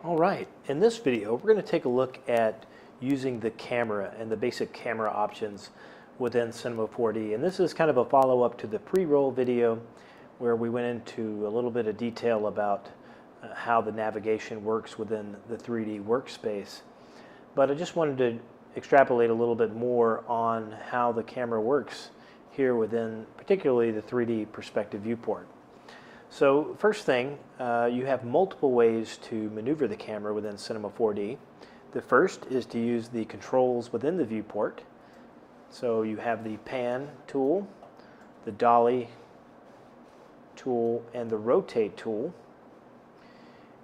All right, in this video we're going to take a look at using the camera and the basic camera options within Cinema 4D. And this is kind of a follow-up to the pre-roll video where we went into a little bit of detail about how the navigation works within the 3D workspace. But I just wanted to extrapolate a little bit more on how the camera works here within particularly the 3D perspective viewport. So first thing, you have multiple ways to maneuver the camera within Cinema 4D. The first is to use the controls within the viewport. So you have the pan tool, the dolly tool, and the rotate tool.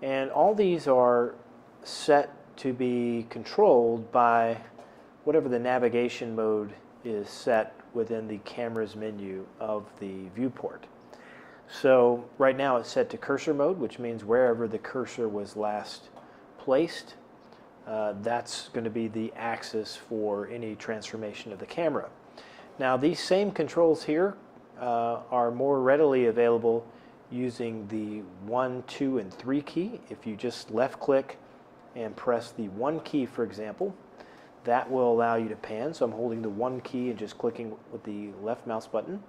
And all these are set to be controlled by whatever the navigation mode is set within the camera's menu of the viewport. So right now it's set to cursor mode, which means wherever the cursor was last placed, that's going to be the axis for any transformation of the camera. Now these same controls here are more readily available using the 1, 2, and 3 key. If you just left click and press the 1 key, for example, that will allow you to pan. So I'm holding the 1 key and just clicking with the left mouse button.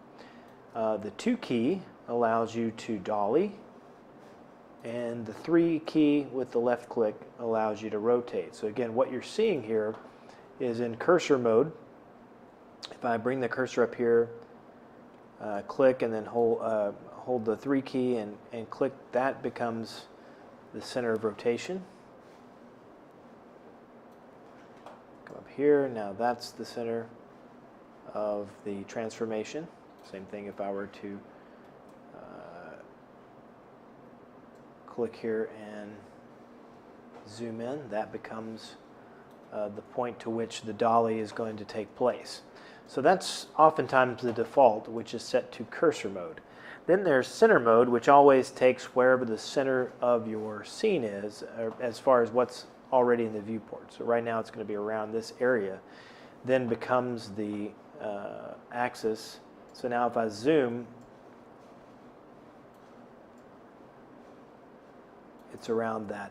The 2 key allows you to dolly, and the 3 key with the left click allows you to rotate. So again, what you're seeing here is in cursor mode. If I bring the cursor up here, click and then hold the 3 key and click, that becomes the center of rotation. Come up here, now that's the center of the transformation. Same thing if I were to click here and zoom in, that becomes the point to which the dolly is going to take place. So that's oftentimes the default, which is set to cursor mode. Then there's center mode, which always takes wherever the center of your scene is, as far as what's already in the viewport. So right now it's going to be around this area, then becomes the axis. So now if I zoom, it's around that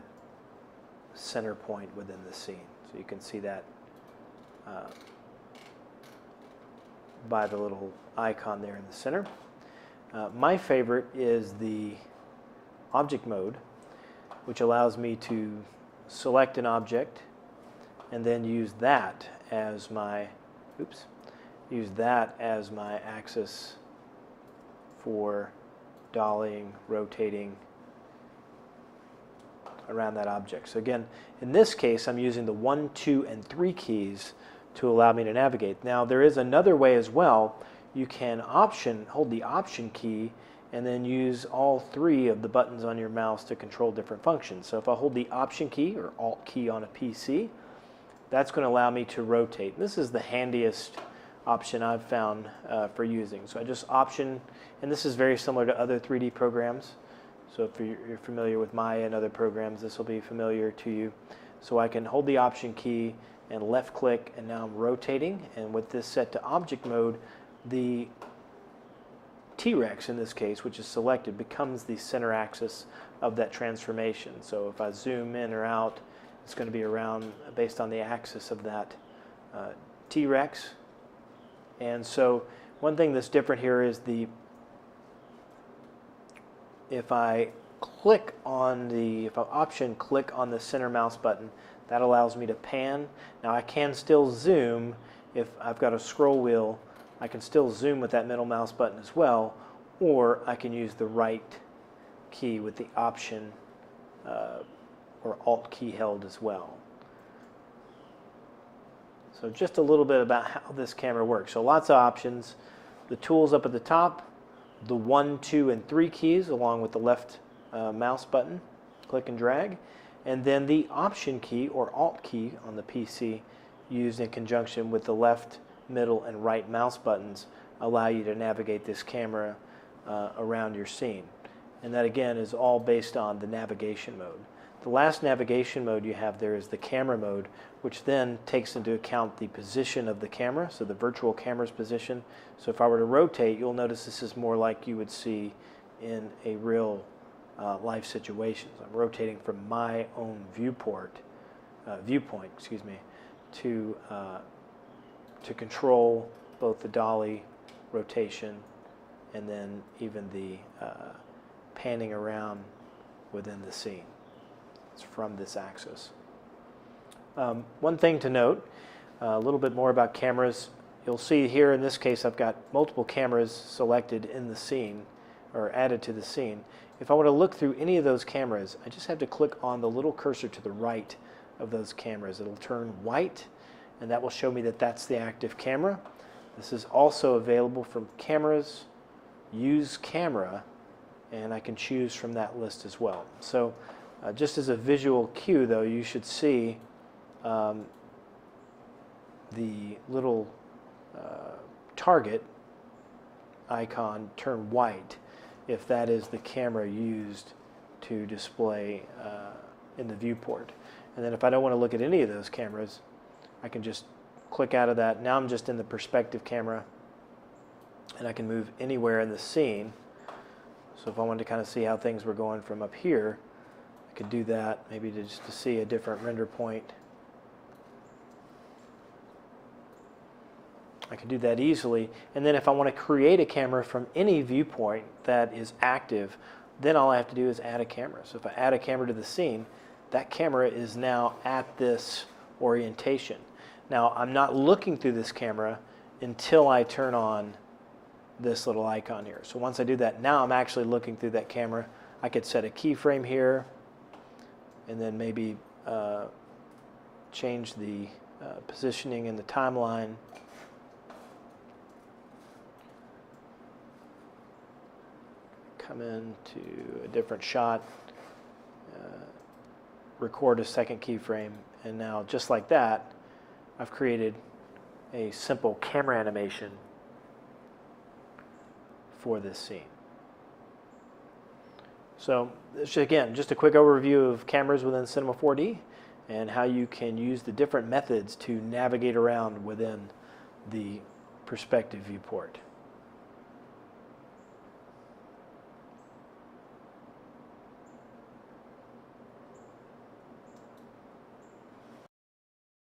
center point within the scene. So you can see that by the little icon there in the center. My favorite is the object mode, which allows me to select an object and then use that as my axis for dollying, rotating around that object. So again, in this case, I'm using the 1, 2, and 3 keys to allow me to navigate. Now there is another way as well. You can hold the option key and then use all 3 of the buttons on your mouse to control different functions. So if I hold the option key or alt key on a PC, that's going to allow me to rotate. This is the handiest option I've found for using. So I just option, and this is very similar to other 3D programs. So if you're familiar with Maya and other programs, this will be familiar to you. So I can hold the option key and left click, and now I'm rotating. And with this set to object mode, the T-Rex in this case, which is selected, becomes the center axis of that transformation. So if I zoom in or out, it's going to be around based on the axis of that T-Rex. And so one thing that's different here is if I option click on the center mouse button, that allows me to pan. Now I can still zoom. If I've got a scroll wheel, I can still zoom with that middle mouse button as well, or I can use the right key with the option or alt key held as well. So just a little bit about how this camera works. So lots of options. The tools up at the top, the 1, 2, and 3 keys along with the left mouse button, click and drag, and then the option key or alt key on the PC used in conjunction with the left, middle, and right mouse buttons allow you to navigate this camera around your scene. And that again is all based on the navigation mode. The last navigation mode you have there is the camera mode, which then takes into account the position of the camera, so the virtual camera's position. So if I were to rotate, you'll notice this is more like you would see in a real life situations. I'm rotating from my own viewpoint, excuse me, to control both the dolly rotation and then even the panning around within the scene. It's from this axis. One thing to note, a little bit more about cameras. You'll see here in this case I've got multiple cameras selected in the scene or added to the scene. If I want to look through any of those cameras, I just have to click on the little cursor to the right of those cameras. It'll turn white, and that will show me that that's the active camera. This is also available from Cameras, Use Camera, and I can choose from that list as well. So just as a visual cue, though, you should see the little target icon turn white if that is the camera used to display in the viewport. And then if I don't want to look at any of those cameras, I can just click out of that. Now I'm just in the perspective camera, and I can move anywhere in the scene. So if I wanted to kind of see how things were going from up here, I could do that, maybe just to see a different render point. I can do that easily. And then if I want to create a camera from any viewpoint that is active, then all I have to do is add a camera. So if I add a camera to the scene, that camera is now at this orientation. Now I'm not looking through this camera until I turn on this little icon here. So once I do that, now I'm actually looking through that camera. I could set a keyframe here and then maybe change the positioning in the timeline. Come into a different shot, record a second keyframe, and now just like that, I've created a simple camera animation for this scene. So again, just a quick overview of cameras within Cinema 4D and how you can use the different methods to navigate around within the perspective viewport.